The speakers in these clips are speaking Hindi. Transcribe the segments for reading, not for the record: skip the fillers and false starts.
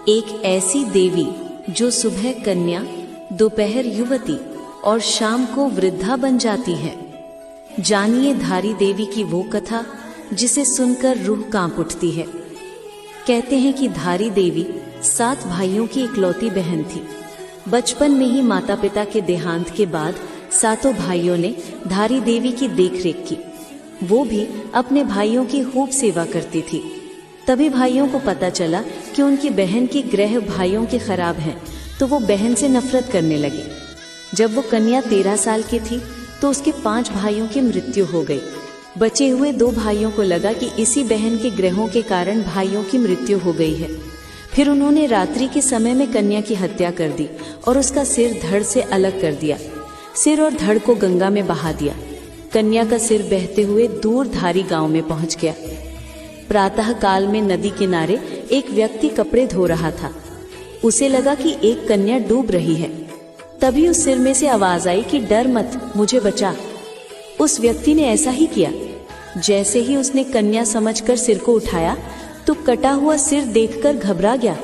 एक ऐसी देवी जो सुबह कन्या, दोपहर युवती और शाम को वृद्धा बन जाती है। जानिए धारी देवी की वो कथा जिसे सुनकर रूह कांप उठती है। कहते हैं कि धारी देवी 7 भाइयों की इकलौती बहन थी। बचपन में ही माता पिता के देहांत के बाद 7 भाइयों ने धारी देवी की देखरेख की। वो भी अपने भाइयों की खूब सेवा करती थी। तभी भाइयों को पता चला कि उनकी बहन की ग्रह भाइयों के खराब हैं, तो वो बहन से नफरत करने लगी। जब वो कन्या 13 साल की थी तो उसके 5 भाइयों की मृत्यु हो गई। बचे हुए 2 भाइयों को लगा कि इसी बहन के ग्रहों के कारण भाइयों की मृत्यु हो गई है। फिर उन्होंने रात्रि के समय में कन्या की हत्या कर दी और उसका सिर धड़ से अलग कर दिया। सिर और धड़ को गंगा में बहा दिया। कन्या का सिर बहते हुए दूर धारी गांव में पहुंच गया। प्रातः काल में नदी किनारे एक व्यक्ति कपड़े धो रहा था। उसे लगा कि एक कन्या डूब रही है। तभी उस सिर में से आवाज आई कि डर मत, मुझे बचा। उस व्यक्ति ने ऐसा ही किया। जैसे ही उसने कन्या समझकर सिर को उठाया तो कटा हुआ सिर देखकर घबरा गया।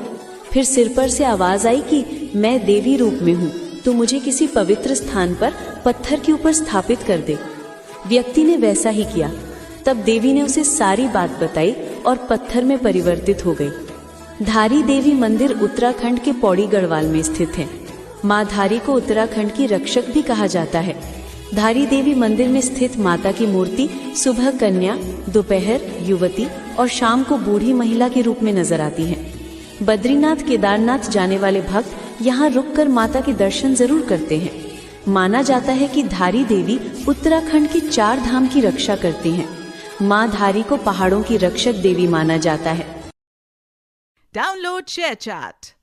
फिर सिर पर से आवाज आई कि मैं देवी रूप में हूँ, तो मुझे किसी पवित्र स्थान पर पत्थर के ऊपर स्थापित कर दे। व्यक्ति ने वैसा ही किया। तब देवी ने उसे सारी बात बताई और पत्थर में परिवर्तित हो गई। धारी देवी मंदिर उत्तराखंड के पौड़ी गढ़वाल में स्थित है। माँ धारी को उत्तराखंड की रक्षक भी कहा जाता है। धारी देवी मंदिर में स्थित माता की मूर्ति सुबह कन्या, दोपहर युवती और शाम को बूढ़ी महिला के रूप में नजर आती है। बद्रीनाथ केदारनाथ जाने वाले भक्त यहाँ रुककर माता के दर्शन जरूर करते हैं। माना जाता है कि धारी देवी उत्तराखंड की 4 धाम की रक्षा करती हैं। माँ धारी को पहाड़ों की रक्षक देवी माना जाता है। Download ShareChat.